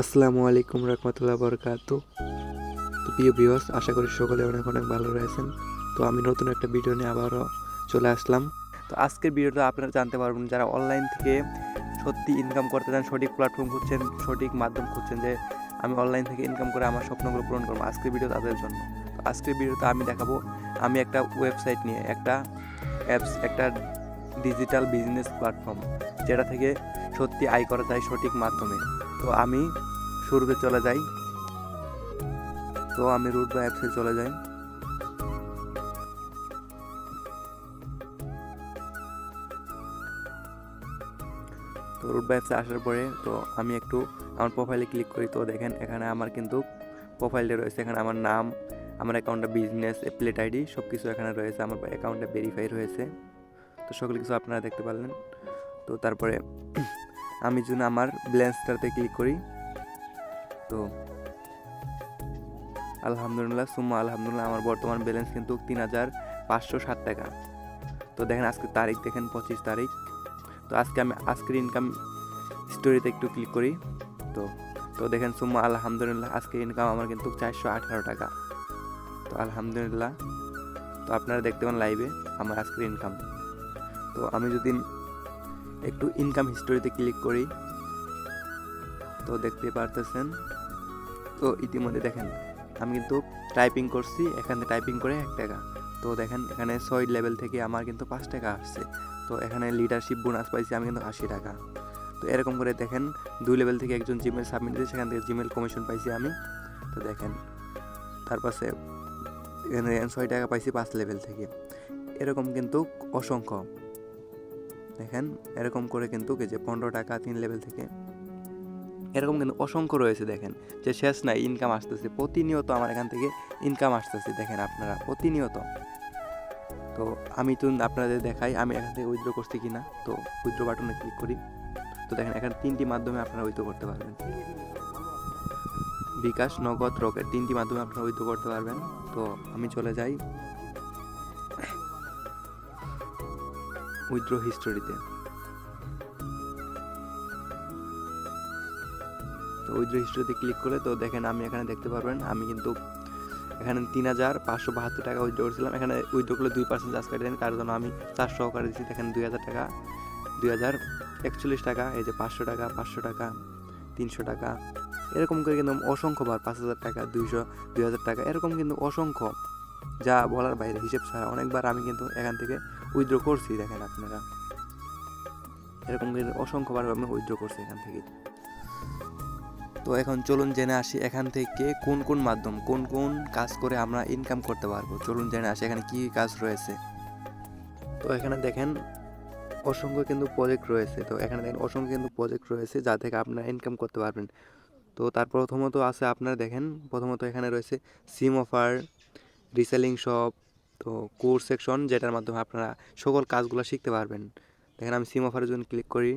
আসসালামু আলাইকুম রহমতুল্লাহ বরকাতু। তো প্রিয় ভিউয়ার্স, আশা করি সকলে অনেক অনেক ভালো রয়েছেন। তো আমি নতুন একটা ভিডিও নিয়ে আবারও চলে আসলাম। তো আজকের ভিডিওটা আপনারা জানতে পারবেন যারা অনলাইন থেকে সত্যি ইনকাম করতে চান, সঠিক প্ল্যাটফর্ম খুঁজছেন, সঠিক মাধ্যম খুঁজছেন যে আমি অনলাইন থেকে ইনকাম করে আমার স্বপ্নগুলো পূরণ করবো। আজকের ভিডিও তাদের জন্য। তো আজকের ভিডিওতে আমি দেখাবো আমি একটা ওয়েবসাইট নিয়ে একটা অ্যাপস, একটা ডিজিটাল বিজনেস প্ল্যাটফর্ম যেটা থেকে সত্যি আয় করা যায় সঠিক মাধ্যমে। তো আমি শুরুতে চলে যাই। তো আমি রুট বা অ্যাপসে চলে যাই। তো রুট বা অ্যাপসে আসার পরে তো আমি একটু আমার প্রোফাইলে ক্লিক করি। তো দেখেন এখানে আমার কিন্তু প্রোফাইলটা রয়েছে, এখানে আমার নাম, আমার অ্যাকাউন্টটা, বিজনেস, অ্যাপ্লেট আইডি সব কিছু এখানে রয়েছে। আমার অ্যাকাউন্টটা ভেরিফাই রয়েছে। তো সকল কিছু আপনারা দেখতে পারলেন। তো তারপরে আমি যদি আমার ব্যালেন্সটাতে ক্লিক করি, তো আলহামদুলিল্লাহ সুম্মা আলহামদুলিল্লাহ আমার বর্তমান ব্যালেন্স কিন্তু ৩,৫৬০ টাকা। তো দেখেন আজকে তারিখ, দেখেন 25 তারিখ। তো আমি আজকের ইনকাম স্টোরিতে একটু ক্লিক করি। তো তো দেখেন সুম্মা আলহামদুলিল্লাহ আজকের ইনকাম আমার কিন্তু 418 টাকা। তো আলহামদুলিল্লাহ। তো আপনারা দেখতে পান লাইভে আমার আজকের ইনকাম। তো আমি যদি একটু ইনকাম হিস্টোরিতে ক্লিক করি, তো দেখতে পারতেছেন। তো ইতিমধ্যে দেখেন আমি কিন্তু টাইপিং করছি, এখানে টাইপিং করে 1 টাকা। তো দেখেন এখানে 6 লেভেল থেকে আমার কিন্তু 5 টাকা আসছে। তো এখানে লিডারশিপ বোনাস পাইছি আমি কিন্তু 80 টাকা। তো এরকম করে দেখেন 2 লেভেল থেকে একজন জিমেল সাবমিট দিয়েছে, সেখান থেকে জিমেল কমিশন পাইছি আমি। তো দেখেন তারপরে এখানে 6 টাকা পাইছি 5 লেভেল থেকে। এরকম কিন্তু অসংখ্য, দেখেন এরকম করে কিন্তু যে 15 টাকা 3 লেভেল থেকে, এরকম কিন্তু অসংখ্য রয়েছে। দেখেন যে শেষ নাই, ইনকাম আসতেছে প্রতিনিয়ত, আমার এখান থেকে ইনকাম আসতেছে দেখেন আপনারা প্রতিনিয়ত। তো আমি তো আপনাদের দেখাই আমি এখান থেকে উইথড্র করছি কিনা। তো উইথড্র বাটনে ক্লিক করি। তো দেখেন এখানে 3টি মাধ্যমে আপনারা উইথড্র করতে পারবেন, বিকাশ, নগদ, রকেট, 3টি মাধ্যমে আপনারা উইথড্র করতে পারবেন। তো আমি চলে যাই উইথড্র হিস্টোরিতে। তো উইথড্র হিস্টোরিতে ক্লিক করলে তো দেখেন আমি এখানে দেখতে পারবেন আমি কিন্তু এখানে 3,572 টাকা উইথড্র করেছিলাম। এখানে উইথড্র করলে 2% চার্জ কাটে দেন, তার জন্য আমি 4 সহকারে দিচ্ছি। দেখেন 2,000 টাকা, 2,041 টাকা, এই যে 500 টাকা, 500 টাকা, 300 টাকা, এরকম করে কিন্তু অসংখ্যবার 5,000 টাকা, 2,000 টাকা, এরকম কিন্তু অসংখ্য, যা বলার বাইরে, হিসেব ছাড়া অনেকবার আমি কিন্তু এখান থেকে উইথড্র করছি। দেখেন আপনারা এরকম কিন্তু অসংখ্যবার আমি উইথড্র করছি এখান থেকে। তো এখন চলুন জেনে আসি এখান থেকে কোন কোন মাধ্যম, কোন কোন কাজ করে আমরা ইনকাম করতে পারবো। চলুন জেনে আসি এখানে কী কাজ রয়েছে। তো এখানে দেখেন অসংখ্য কিন্তু প্রজেক্ট রয়েছে। তো এখানে দেখেন অসংখ্য কিন্তু প্রজেক্ট রয়েছে যা থেকে আপনারা ইনকাম করতে পারবেন। তো তার প্রথমত আছে আপনারা দেখেন, প্রথমত এখানে রয়েছে সিম অফার, রিসেলিং শপ, তো কোর্স সেকশন, যেটার মাধ্যমে আপনারা সকল কাজগুলো শিখতে পারবেন। দেখেন আমি সিম অফারের জন্য ক্লিক করি।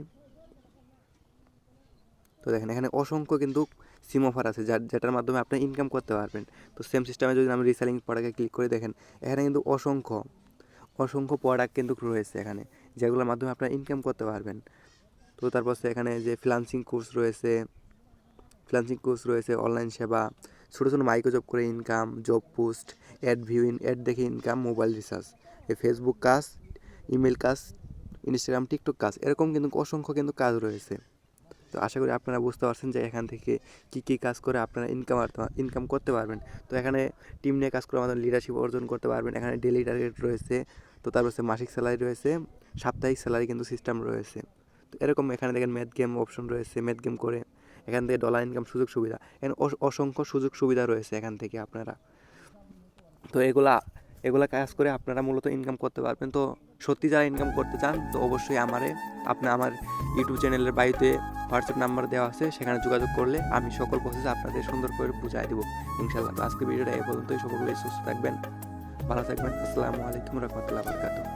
তো দেখেন এখানে অসংখ্য কিন্তু সিম অফার আছে যেটার মাধ্যমে আপনি ইনকাম করতে পারবেন। তো সেম সিস্টেমে যদি আমি রিসেলিং প্রোডাক্টে ক্লিক করি, দেখেন এখানে কিন্তু অসংখ্য প্রোডাক্ট কিন্তু রয়েছে এখানে, যেগুলোর মাধ্যমে আপনারা ইনকাম করতে পারবেন। তো তারপর এখানে যে ফ্রিল্যান্সিং কোর্স রয়েছে, অনলাইন সেবা, ছোটো ছোটো মাইক্রো জব করে ইনকাম, জব পোস্ট, অ্যাড দেখে ইনকাম, মোবাইল রিচার্জ, এই ফেসবুক কাজ, ইমেল কাজ, ইনস্টাগ্রাম, টিকটক কাজ, এরকম কিন্তু অসংখ্য কিন্তু কাজ রয়েছে। তো আশা করি আপনারা বুঝতে পারছেন যে এখান থেকে কী কাজ করে আপনারা ইনকাম করতে পারবেন। তো এখানে টিম নিয়ে কাজ করে আমাদের লিডারশিপ অর্জন করতে পারবেন। এখানে ডেইলি টার্গেট রয়েছে, তো তারপর মাসিক স্যালারি রয়েছে, সাপ্তাহিক স্যালারি কিন্তু সিস্টেম রয়েছে। তো এরকম এখানে দেখেন ম্যাথ গেম অপশন রয়েছে, ম্যাথ গেম করে এখান থেকে ডলার ইনকাম সুযোগ সুবিধা, এখানে অসংখ্য সুযোগ সুবিধা রয়েছে এখান থেকে আপনারা। তো এগুলা কাজ করে আপনারা মূলত ইনকাম করতে পারবেন। তো সত্যি যারা ইনকাম করতে চান তো অবশ্যই আমার ইউটিউব চ্যানেলের বাড়িতে হোয়াটসঅ্যাপ নাম্বার দেওয়া আছে, সেখানে যোগাযোগ করলে আমি সকল প্রসেস আপনাদের সুন্দর করে বুঝাই দেবো ইনশাআল্লাহ। তো আজকে ভিডিওটা এ পর্যন্তই। সকলে সুস্থ থাকবেন, ভালো থাকবেন। আসসালামু আলাইকুম রহমতুল্লাহ বরকাতুহু।